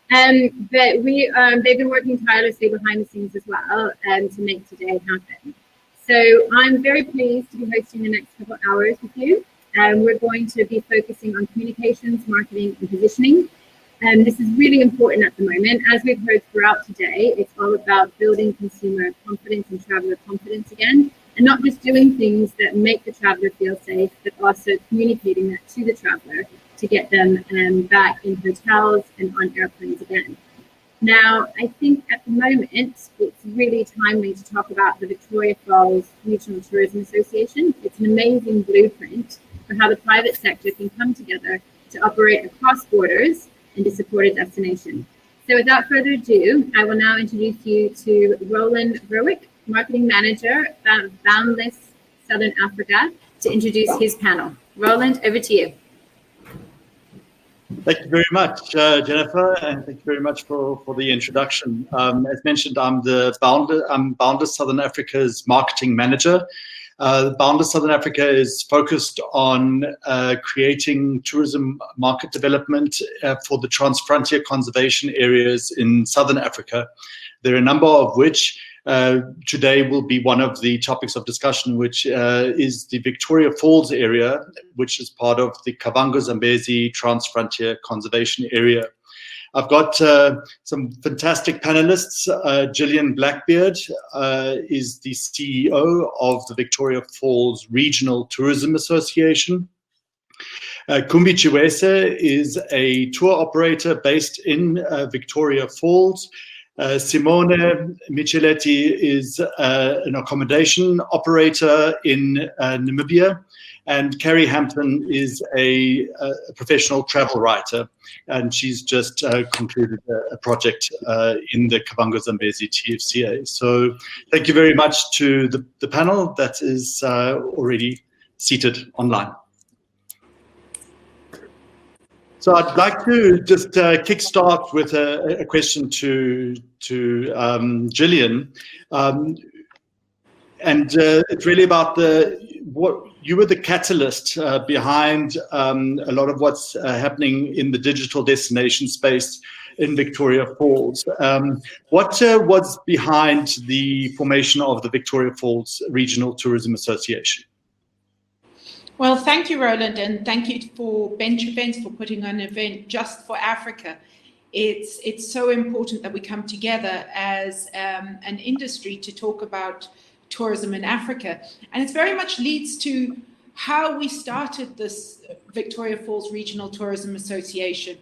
But they've been working tirelessly behind the scenes as well to make today happen. So I'm very pleased to be hosting the next couple of hours with you. We're going to be focusing on communications, marketing, and positioning. And this is really important at the moment. As we've heard throughout today, it's all about building consumer confidence and traveler confidence again, and not just doing things that make the traveler feel safe, but also communicating that to the traveler to get them back in hotels and on airplanes again. Now, I think at the moment, it's really timely to talk about the Victoria Falls Regional Tourism Association. It's an amazing blueprint for how the private sector can come together to operate across borders and to support a destination. So without further ado, I will now introduce you to Roland Vorwerk, Marketing Manager at Boundless Southern Africa, to introduce his panel. Roland, over to you. Thank you very much, Jennifer, and thank you very much for the introduction. As mentioned, I'm Boundless Southern Africa's marketing manager. Boundless Southern Africa is focused on creating tourism market development for the transfrontier conservation areas in Southern Africa. There are a number of which today will be one of the topics of discussion, which is the Victoria Falls area, which is part of the Kavango-Zambezi Transfrontier Conservation Area. I've got some fantastic panelists. Jillian Blackbeard is the CEO of the Victoria Falls Regional Tourism Association. Kumbi Chiweshe is a tour operator based in Victoria Falls. Simone Micheletti is an accommodation operator in Namibia, and Carrie Hampton is a professional travel writer, and she's just concluded a project in the Kavango-Zambezi TVFRTA. So thank you very much to the panel that is already seated online. So I'd like to just kickstart with a question to Jillian, and it's really about what you were the catalyst behind a lot of what's happening in the digital destination space in Victoria Falls. What was behind the formation of the Victoria Falls Regional Tourism Association? Well, thank you, Roland, and thank you for Bench Events for putting on an event just for Africa. It's so important that we come together as an industry to talk about tourism in Africa. And it very much leads to how we started this Victoria Falls Regional Tourism Association.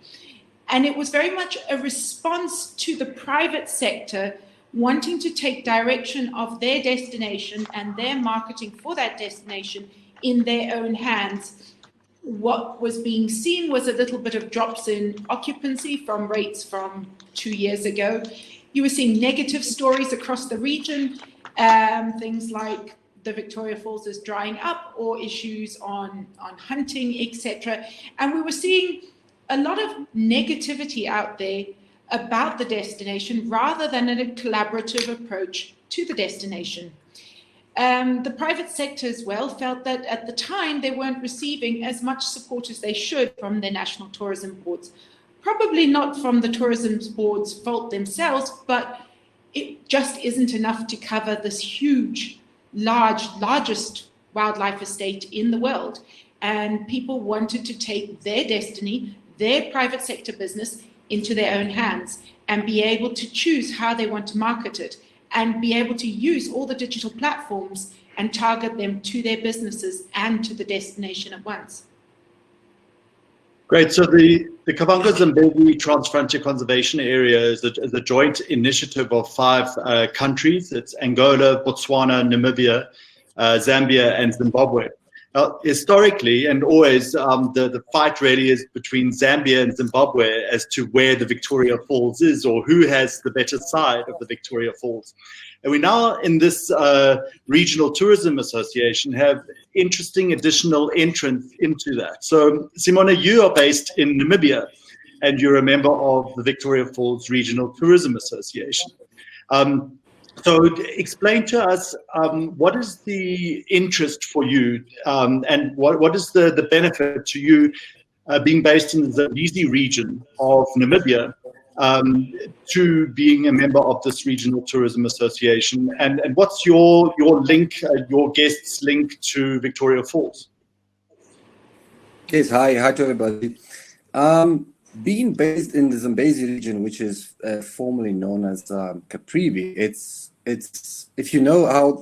And it was very much a response to the private sector wanting to take direction of their destination and their marketing for that destination in their own hands. What was being seen was a little bit of drops in occupancy from rates from 2 years ago. You were seeing negative stories across the region, things like the Victoria Falls is drying up or issues on hunting, etc. And we were seeing a lot of negativity out there about the destination rather than a collaborative approach to the destination. The private sector as well felt that at the time they weren't receiving as much support as they should from their national tourism boards. Probably not from the tourism boards' fault themselves, but it just isn't enough to cover this huge, largest wildlife estate in the world. And people wanted to take their destiny, their private sector business into their own hands and be able to choose how they want to market it, and be able to use all the digital platforms and target them to their businesses and to the destination at once. Great. So the Kavango-Zambezi Transfrontier Conservation Area is a joint initiative of 5 countries. It's Angola, Botswana, Namibia, Zambia, and Zimbabwe. Historically and always, the fight really is between Zambia and Zimbabwe as to where the Victoria Falls is, or who has the better side of the Victoria Falls. And we now, in this Regional Tourism Association, have interesting additional entrants into that. So, Simone, you are based in Namibia, and you're a member of the Victoria Falls Regional Tourism Association. So explain to us, what is the interest for you, and what is the benefit to you being based in the Zambezi region of Namibia to being a member of this regional tourism association? And what's your link, your guest's link to Victoria Falls? Yes, hi to everybody. Being based in the Zambezi region, which is formerly known as Caprivi, it's if you know how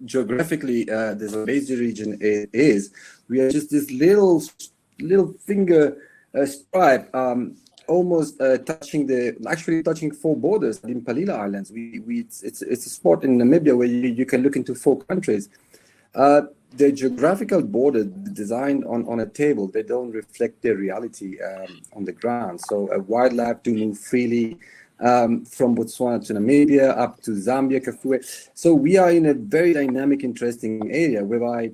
geographically the Zambezi region is, we are just this little finger stripe, almost touching 4 borders in Palila Islands. It's a spot in Namibia where you can look into 4 countries. The geographical border designed on a table, they don't reflect the reality on the ground. So wildlife do move freely from Botswana to Namibia, up to Zambia, Chiweshe. So we are in a very dynamic, interesting area whereby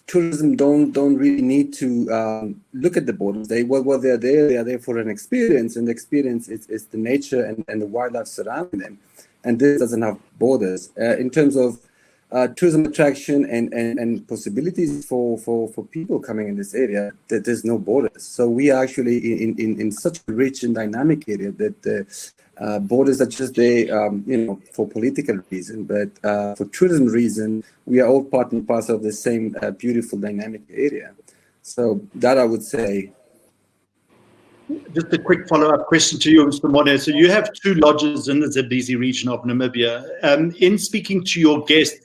tourism don't really need to look at the borders. They're there for an experience, and the experience is the nature and the wildlife surrounding them. And this doesn't have borders. In terms of tourism attraction and possibilities for people coming in this area, that there's no borders. So we are actually in such a rich and dynamic area that the borders are just there, for political reason, but for tourism reason, we are all part and parcel of the same beautiful dynamic area. So that I would say. Just a quick follow-up question to you, Mr. Simone. So you have 2 lodges in the Zambezi region of Namibia. In speaking to your guests,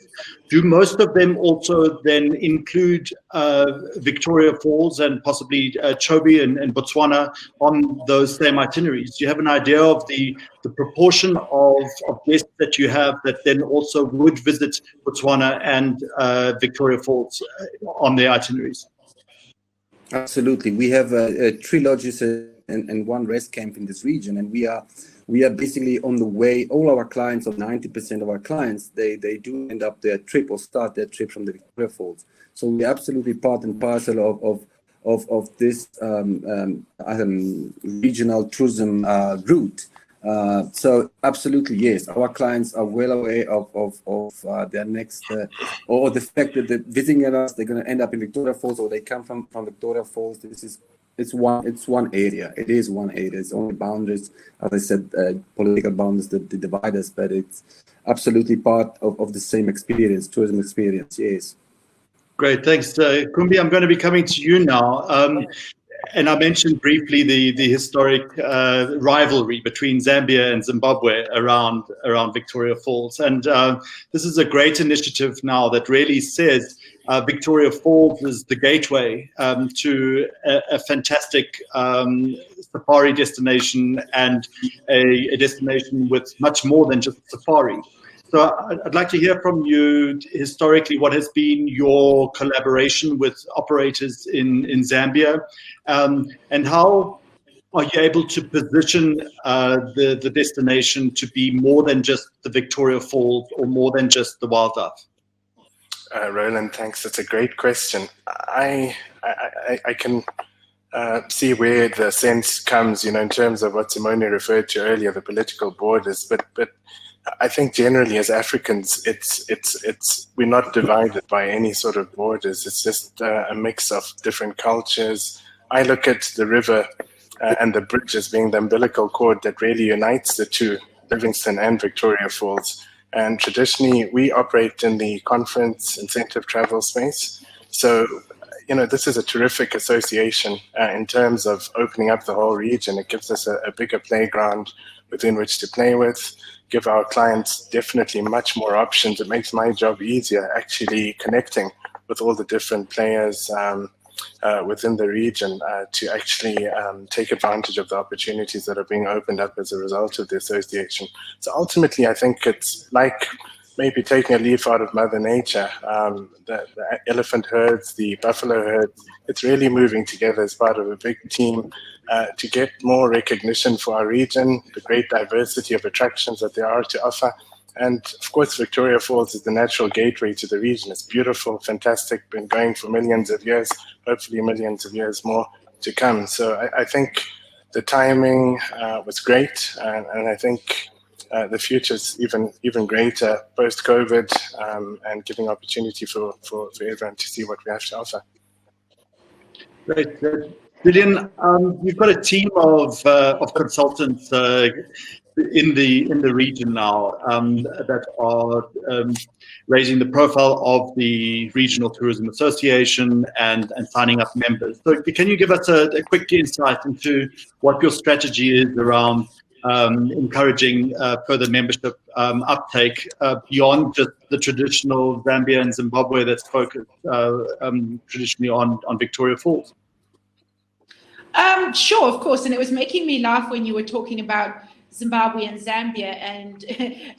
do most of them also then include Victoria Falls and possibly Chobe and Botswana on those same itineraries? Do you have an idea of the proportion of guests that you have that then also would visit Botswana and Victoria Falls on their itineraries? Absolutely. We have 3 lodges and 1 rest camp in this region, and we are basically on the way. All our clients, or 90% of our clients, they do end up their trip or start their trip from the Victoria Falls. So we're absolutely part and parcel of this regional tourism route. So absolutely, yes, our clients are well aware of their next or the fact that they're visiting us, they're going to end up in Victoria Falls, or they come from Victoria Falls. It's one area. It is one area. It's only boundaries, as I said, political boundaries that divide us, but it's absolutely part of the same experience, tourism experience. Yes. Great, thanks, Kumbi. I'm going to be coming to you now. And I mentioned briefly the historic rivalry between Zambia and Zimbabwe around Victoria Falls. And this is a great initiative now that really says Victoria Falls is the gateway to a fantastic safari destination, and a destination with much more than just safari. So I'd like to hear from you historically what has been your collaboration with operators in Zambia, and how are you able to position the destination to be more than just the Victoria Falls or more than just the wildlife? Roland, thanks. That's a great question. I can see where the sense comes, in terms of what Simone referred to earlier, the political borders, but I think generally as Africans, we're not divided by any sort of borders. It's just a mix of different cultures. I look at the river and the bridge as being the umbilical cord that really unites the two, Livingston and Victoria Falls. And traditionally, we operate in the conference incentive travel space. So, this is a terrific association in terms of opening up the whole region. It gives us a bigger playground within which to play with, give our clients definitely much more options. It makes my job easier actually connecting with all the different players within the region to actually take advantage of the opportunities that are being opened up as a result of the association. So ultimately, I think it's like maybe taking a leaf out of Mother Nature. The elephant herds, the buffalo herds, it's really moving together as part of a big team to get more recognition for our region, the great diversity of attractions that there are to offer. And of course, Victoria Falls is the natural gateway to the region. It's beautiful, fantastic, been going for millions of years, hopefully millions of years more to come. So I think the timing was great, and I think the future is even greater post-COVID, and giving opportunity for everyone to see what we have to offer. Great. Jillian, you've got a team of consultants in the region now that are raising the profile of the Regional Tourism Association and signing up members. So can you give us a quick insight into what your strategy is around encouraging further membership uptake beyond just the traditional Zambia and Zimbabwe that's focused traditionally on Victoria Falls? Sure, of course. And it was making me laugh when you were talking about Zimbabwe and Zambia. And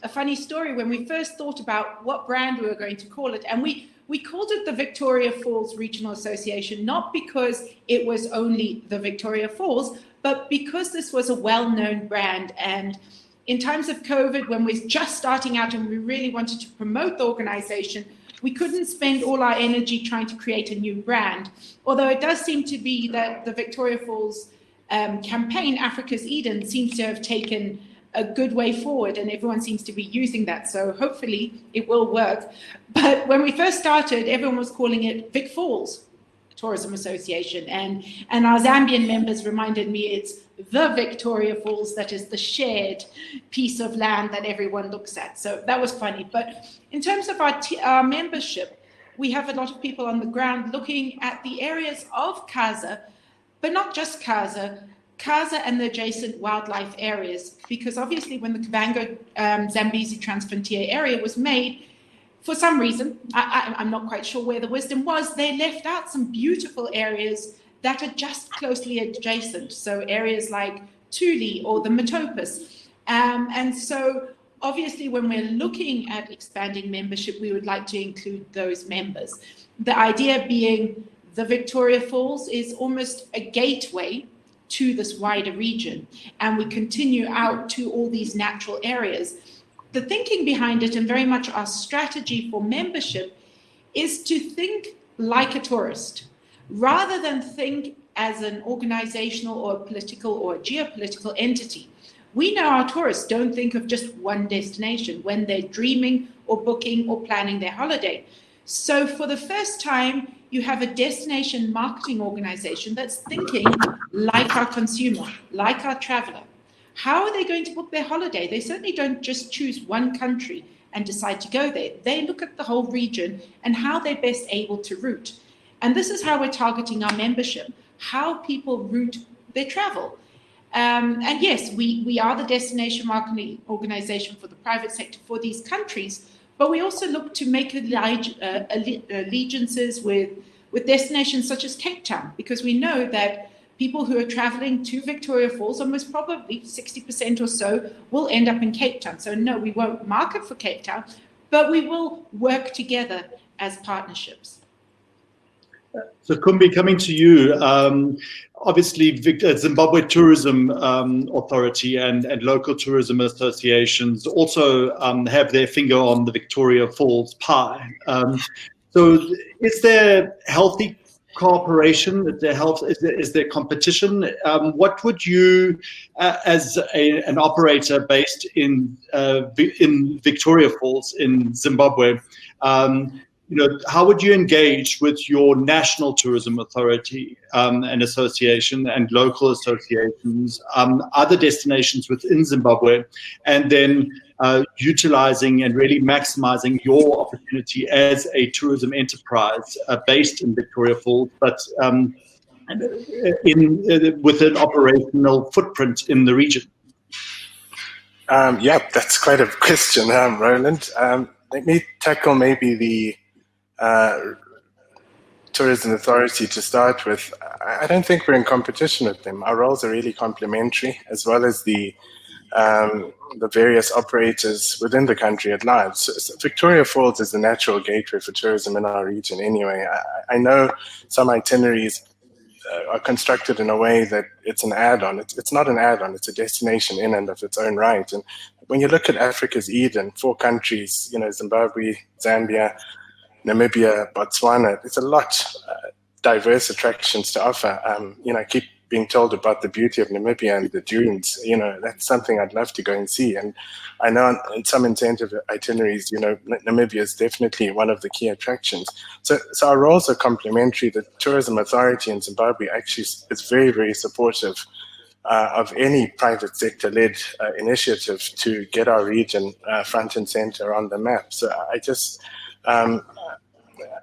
a funny story, when we first thought about what brand we were going to call it, and we called it the Victoria Falls Regional Association, not because it was only the Victoria Falls, but because this was a well-known brand. And in times of COVID, when we're just starting out and we really wanted to promote the organization, we couldn't spend all our energy trying to create a new brand. Although it does seem to be that the Victoria Falls campaign, Africa's Eden, seems to have taken a good way forward, and everyone seems to be using that. So hopefully it will work. But when we first started, everyone was calling it Vic Falls Tourism Association. And our Zambian members reminded me it's the Victoria Falls that is the shared piece of land that everyone looks at. So that was funny. But in terms of our membership, we have a lot of people on the ground looking at the areas of Kaza, but not just Kaza and the adjacent wildlife areas, because obviously when the Kavango Zambezi Transfrontier area was made, for some reason, I'm not quite sure where the wisdom was, they left out some beautiful areas that are just closely adjacent. So areas like Tuli or the Metopus. And so obviously when we're looking at expanding membership, we would like to include those members. The idea being the Victoria Falls is almost a gateway to this wider region, and we continue out to all these natural areas. The thinking behind it, and very much our strategy for membership, is to think like a tourist, rather than think as an organizational or a political or a geopolitical entity. We know our tourists don't think of just one destination when they're dreaming or booking or planning their holiday. So for the first time, you have a destination marketing organization that's thinking like our consumer, like our traveler. How are they going to book their holiday? They certainly don't just choose one country and decide to go there. They look at the whole region and how they're best able to route. And this is how we're targeting our membership, how people route their travel. And yes, we are the destination marketing organization for the private sector for these countries, but we also look to make allegiances with destinations such as Cape Town, because we know that people who are traveling to Victoria Falls, almost probably 60% or so, will end up in Cape Town. So no, we won't market for Cape Town, but we will work together as partnerships. So Kumbi, coming to you, obviously Zimbabwe Tourism Authority and local tourism associations also have their finger on the Victoria Falls pie. So is there healthy cooperation? Is there competition? What would you, as an operator based in Victoria Falls in Zimbabwe, how would you engage with your national tourism authority and association and local associations, other destinations within Zimbabwe, and then utilizing and really maximizing your opportunity as a tourism enterprise based in Victoria Falls, but with an operational footprint in the region? Yeah, that's quite a question, Roland. Let me tackle maybe the tourism authority to start with. I don't think we're in competition with them. Our roles are really complementary, as well as the various operators within the country at large. So Victoria Falls is the natural gateway for tourism in our region anyway. I know some itineraries are constructed in a way that it's an add-on. It's not an add-on, it's a destination in and of its own right. And when you look at Africa's Eden, 4 countries, Zimbabwe, Zambia, Namibia, Botswana, it's a lot diverse attractions to offer. being told about the beauty of Namibia and the dunes, you know, that's something I'd love to go and see. And I know on some incentive itineraries, you know, Namibia is definitely one of the key attractions. So our roles are complementary. The Tourism Authority in Zimbabwe actually is very, very supportive of any private sector-led initiative to get our region front and center on the map. So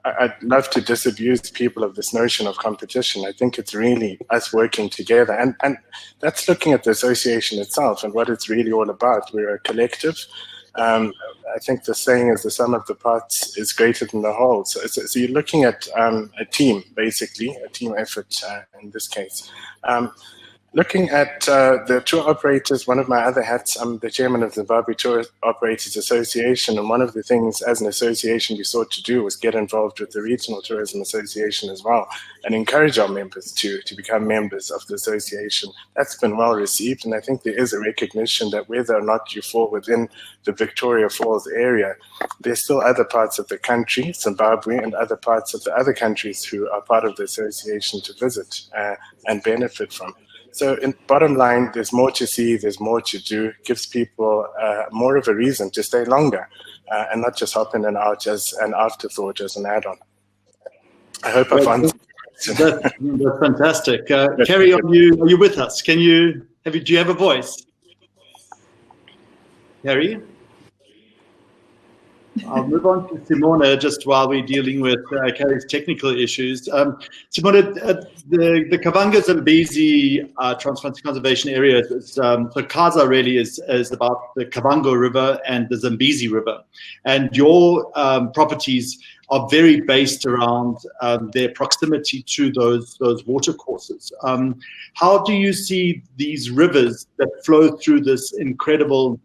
I'd love to disabuse people of this notion of competition. I think it's really us working together. And that's looking at the association itself and what it's really all about. We're a collective. I think the saying is the sum of the parts is greater than the whole. So you're looking at a team, basically, a team effort in this case. Looking at the tour operators, one of my other hats, I'm the chairman of the Zimbabwe Tour Operators Association, and one of the things as an association we sought to do was get involved with the Regional Tourism Association as well and encourage our members to become members of the association. That's been well received, and I think there is a recognition that whether or not you fall within the Victoria Falls area, there's still other parts of the country, Zimbabwe, and other parts of the other countries who are part of the association to visit and benefit from. So in bottom line, there's more to see, there's more to do, gives people more of a reason to stay longer and not just hop in and out as an afterthought, as an add-on. I hope I've answered the question. That's fantastic. Carrie, are you with us? Do you have a voice? Carrie? I'll move on to Simone just while we're dealing with Carrie's technical issues. Simone, the Kavanga Zambezi Transfrontier Conservation Area, so Kaza really is about the Kavango River and the Zambezi River. And your properties are very based around their proximity to those watercourses. How do you see these rivers that flow through this incredible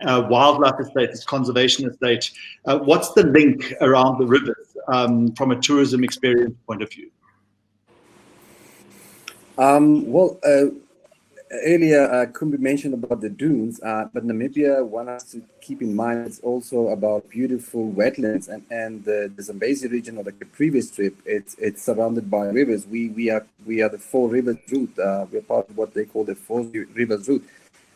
wildlife estate, this conservation estate? What's the link around the rivers from a tourism experience point of view? Earlier, Kumbi mentioned about the dunes, but Namibia, one has to keep in mind it's also about beautiful wetlands, and the Zambezi region, or the previous trip, it's surrounded by rivers. We are the Four Rivers route. We're part of what they call the Four Rivers route.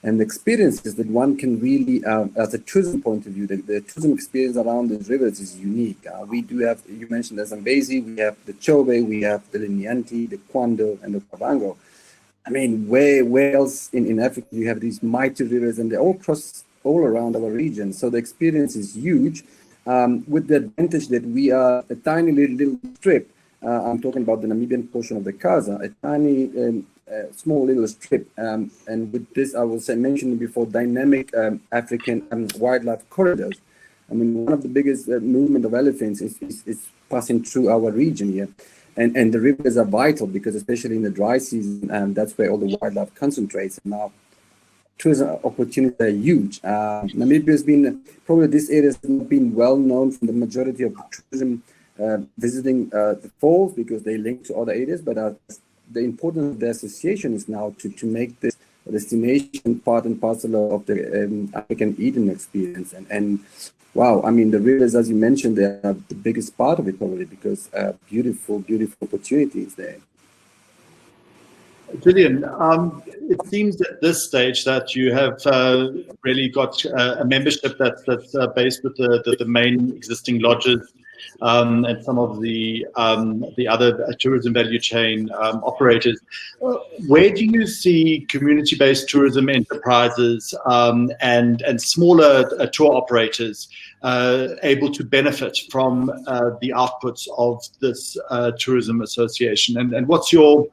And the experiences that one can really, as a tourism point of view, the tourism experience around these rivers is unique. We do have, you mentioned the Zambezi, we have the Chiweshe, we have the Linyanti, the Kwando, and the Kavango. I mean, where else in Africa do you have these mighty rivers, and they all cross all around our region? So the experience is huge, with the advantage that we are a tiny little strip. I'm talking about the Namibian portion of the Kaza, a tiny, small little strip, and with this, I was mentioning before, dynamic African wildlife corridors. I mean, one of the biggest movement of elephants is passing through our region here, and the rivers are vital because, especially in the dry season, that's where all the wildlife concentrates. Now, tourism opportunities are huge. Namibia has been, probably this area has not been well known from the majority of tourism visiting the falls because they link to other areas, but the importance of the association is now to make this a destination part and parcel of the African Eden experience. And wow, I mean, the rivers, as you mentioned, they are the biggest part of it probably because beautiful opportunities there. Jillian, it seems at this stage that you have really got a membership that's based with the main existing lodges and some of the other tourism value chain operators. Where do you see community-based tourism enterprises and smaller tour operators able to benefit from the outputs of this tourism association? And what's your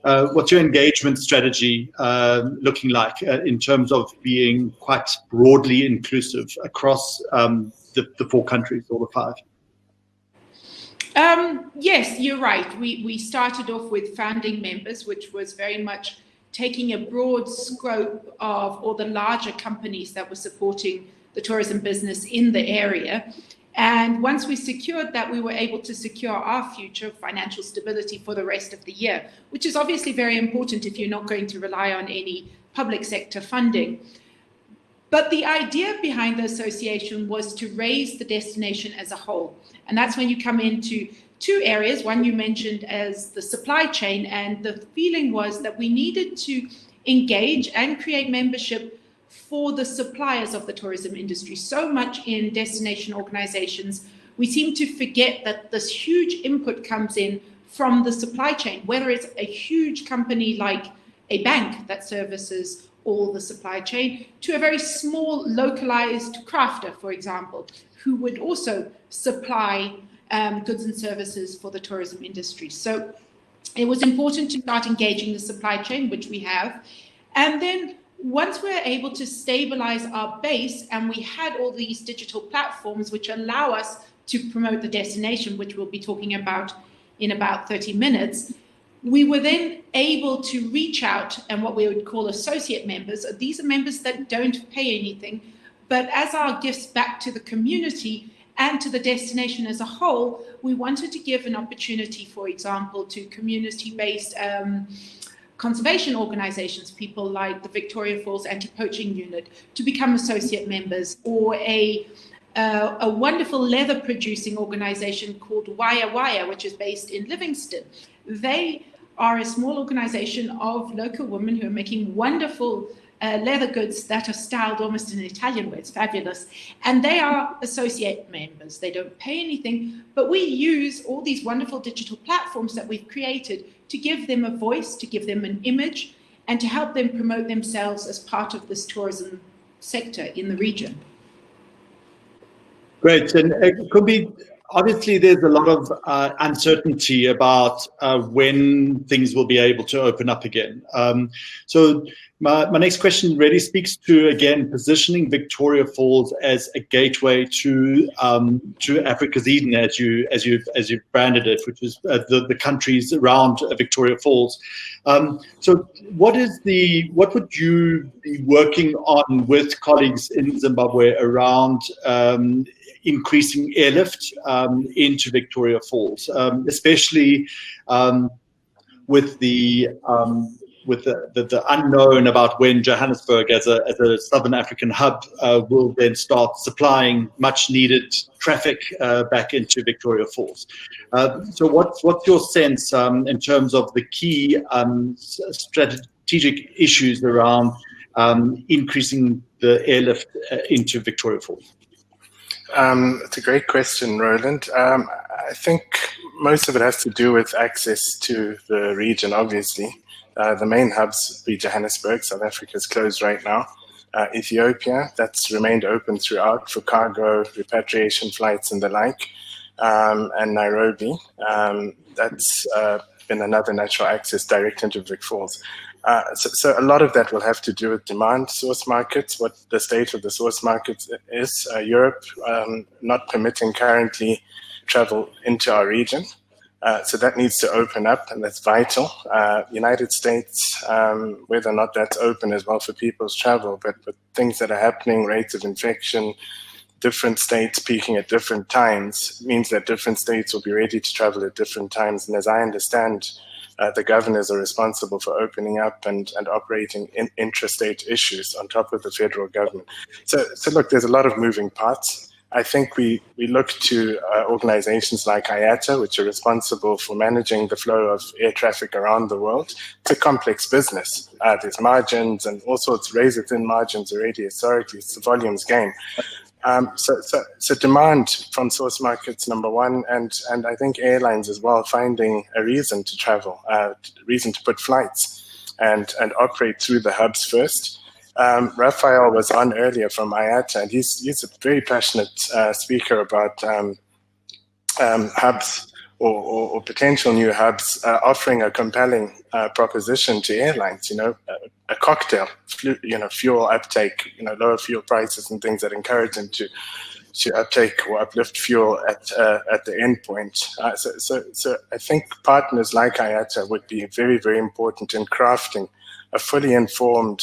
engagement strategy looking like in terms of being quite broadly inclusive across the four countries or the five? Yes, you're right. We started off with founding members, which was very much taking a broad scope of all the larger companies that were supporting the tourism business in the area. And once we secured that, we were able to secure our future financial stability for the rest of the year, which is obviously very important if you're not going to rely on any public sector funding. But the idea behind the association was to raise the destination as a whole. And that's when you come into two areas. One you mentioned as the supply chain, and the feeling was that we needed to engage and create membership for the suppliers of the tourism industry. So much in destination organizations, we seem to forget that this huge input comes in from the supply chain, whether it's a huge company like a bank that services all the supply chain, to a very small localized crafter, for example, who would also supply goods and services for the tourism industry. So it was important to start engaging the supply chain, which we have. And then once we're able to stabilize our base, and we had all these digital platforms which allow us to promote the destination, which we'll be talking about in about 30 minutes, we were then able to reach out, and what we would call associate members. These are members that don't pay anything, but as our gifts back to the community and to the destination as a whole, we wanted to give an opportunity, for example, to community-based conservation organizations, people like the Victoria Falls Anti-Poaching Unit, to become associate members, or a wonderful leather producing organization called Waya Waya, which is based in Livingston. They are a small organization of local women who are making wonderful leather goods that are styled almost in Italian way. It's fabulous. And they are associate members. They don't pay anything, but we use all these wonderful digital platforms that we've created to give them a voice, to give them an image, and to help them promote themselves as part of this tourism sector in the region. Great. And Kumbi, obviously there's a lot of uncertainty about when things will be able to open up again. So my next question really speaks to, again, positioning Victoria Falls as a gateway to Africa's Eden, as you've branded it, which is the countries around Victoria Falls. So what would you be working on with colleagues in Zimbabwe around increasing airlift into Victoria Falls, especially with the unknown about when Johannesburg as a Southern African hub will then start supplying much needed traffic back into Victoria Falls. So what's your sense in terms of the key strategic issues around increasing the airlift into Victoria Falls? It's a great question, Roland. I think most of it has to do with access to the region, obviously. The main hubs be Johannesburg. South Africa is closed right now. Ethiopia, that's remained open throughout for cargo, repatriation flights and the like. And Nairobi, that's been another natural access direct into Vic Falls. So a lot of that will have to do with demand, source markets, what the state of the source markets is. Europe not permitting currently travel into our region. So that needs to open up, and that's vital. United States, whether or not that's open as well for people's travel, but things that are happening, rates of infection, different states peaking at different times, means that different states will be ready to travel at different times. And as I understand, the governors are responsible for opening up and operating in intrastate issues on top of the federal government. So look, there's a lot of moving parts. I think we look to organizations like IATA, which are responsible for managing the flow of air traffic around the world. It's a complex business. There's margins and all sorts, razor-thin margins already historically. It's the volumes game. So demand from source markets, number one, and I think airlines as well, finding a reason to travel, reason to put flights and operate through the hubs first. Raphael was on earlier from IATA, and he's a very passionate speaker about hubs or potential new hubs, offering a compelling proposition to airlines. A cocktail, fuel uptake, lower fuel prices and things that encourage them to uptake or uplift fuel at the end point. So I think partners like IATA would be very, very important in crafting a fully informed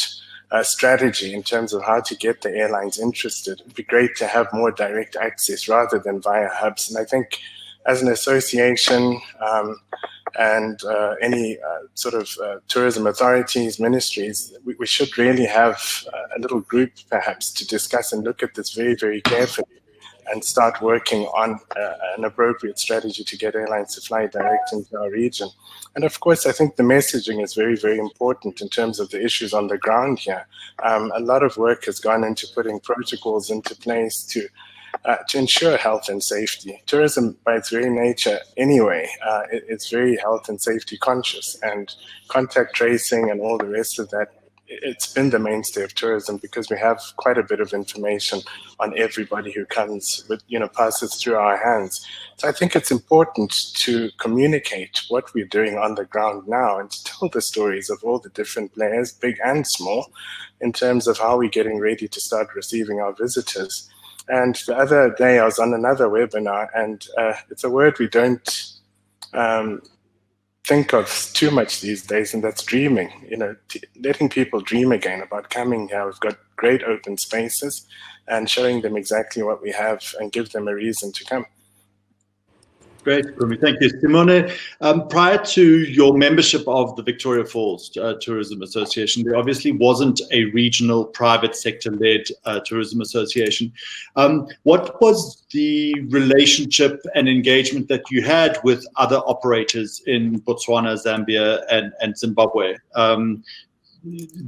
strategy in terms of how to get the airlines interested. It'd be great to have more direct access rather than via hubs. And I think as an association and any sort of tourism authorities, ministries, we should really have a little group perhaps to discuss and look at this very, very carefully and start working on an appropriate strategy to get airlines to fly direct into our region. And of course, I think the messaging is very, very important in terms of the issues on the ground here. A lot of work has gone into putting protocols into place to ensure health and safety. Tourism, by its very nature anyway, it's very health and safety conscious, and contact tracing and all the rest of that, it's been the mainstay of tourism because we have quite a bit of information on everybody who comes with, passes through our hands. So I think it's important to communicate what we're doing on the ground now and to tell the stories of all the different players, big and small, in terms of how we're getting ready to start receiving our visitors. And the other day I was on another webinar, and it's a word we don't think of too much these days, and that's dreaming. Letting people dream again about coming here. We've got great open spaces, and showing them exactly what we have and give them a reason to come. Great, Kumbi. Thank you. Simone, prior to your membership of the Victoria Falls Tourism Association, there obviously wasn't a regional private sector-led tourism association. What was the relationship and engagement that you had with other operators in Botswana, Zambia, and Zimbabwe?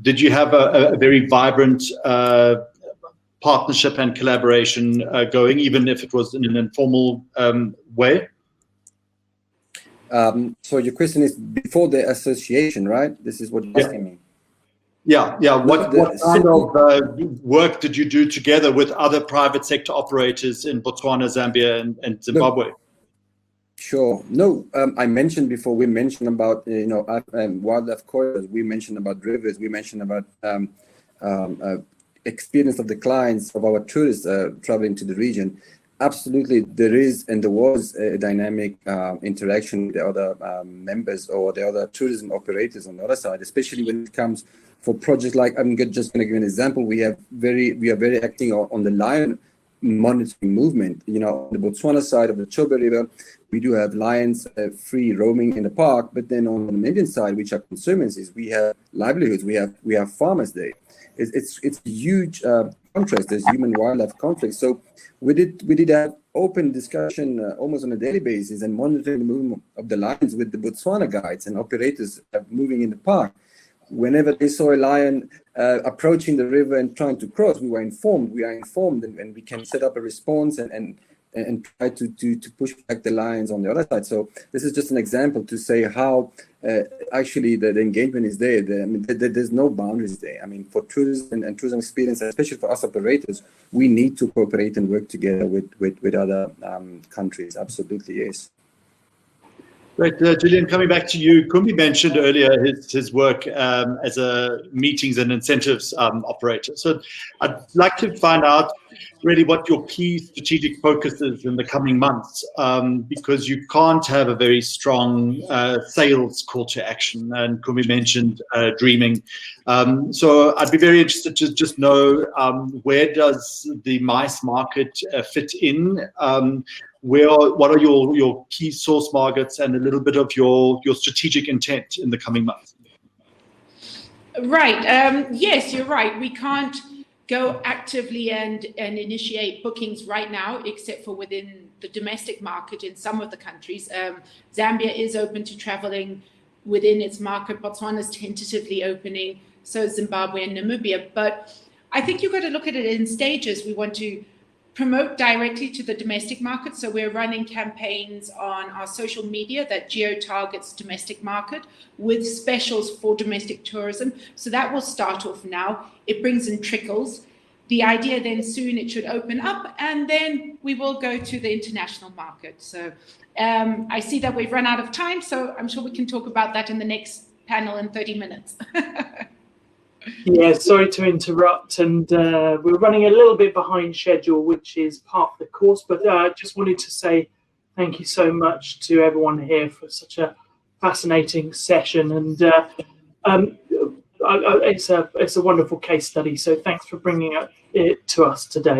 Did you have a very vibrant partnership and collaboration going, even if it was in an informal way? So your question is before the association, right? This is what you're asking me. Yeah. What kind of work did you do together with other private sector operators in Botswana, Zambia, and Zimbabwe? Sure. No, I mentioned before. We mentioned about wildlife corridors. We mentioned about rivers. We mentioned about experience of the clients, of our tourists traveling to the region. Absolutely, there is and there was a dynamic interaction with the other members or the other tourism operators on the other side, especially when it comes for projects like, I'm just going to give an example. We are very acting on the lion monitoring movement. On the Botswana side of the Chobe River, we do have lions free roaming in the park, but then on the Namibian side, which are conservancies, we have livelihoods, we have farmers there. It's a huge contrast. There's human-wildlife conflict. So we did have open discussion almost on a daily basis and monitoring the movement of the lions with the Botswana guides and operators moving in the park. Whenever they saw a lion approaching the river and trying to cross, we are informed, and we can set up a response and try to push back the lions on the other side. So this is just an example to say how actually the engagement is there. There's no boundaries there. I mean, for tourism and tourism experience, especially for us operators, we need to cooperate and work together with other countries. Absolutely, yes. Great. Jillian, coming back to you, Kumbi mentioned earlier his work as a meetings and incentives operator. So I'd like to find out really what your key strategic focus is in the coming months, because you can't have a very strong sales call to action. And Kumbi mentioned dreaming. So I'd be very interested to just know where does the MICE market fit in? What are your key source markets and a little bit of your strategic intent in the coming months? Right. Yes, you're right. We can't go actively and initiate bookings right now, except for within the domestic market in some of the countries. Zambia is open to traveling within its market. Botswana is tentatively opening, so Zimbabwe and Namibia. But I think you've got to look at it in stages. We want to promote directly to the domestic market. So we're running campaigns on our social media that geo-targets domestic market with specials for domestic tourism. So that will start off now. It brings in trickles. The idea then soon it should open up, and then we will go to the international market. So I see that we've run out of time, so I'm sure we can talk about that in the next panel in 30 minutes. Yeah, sorry to interrupt, and we're running a little bit behind schedule, which is part of the course, but I just wanted to say thank you so much to everyone here for such a fascinating session, and it's a wonderful case study, so thanks for bringing it to us today.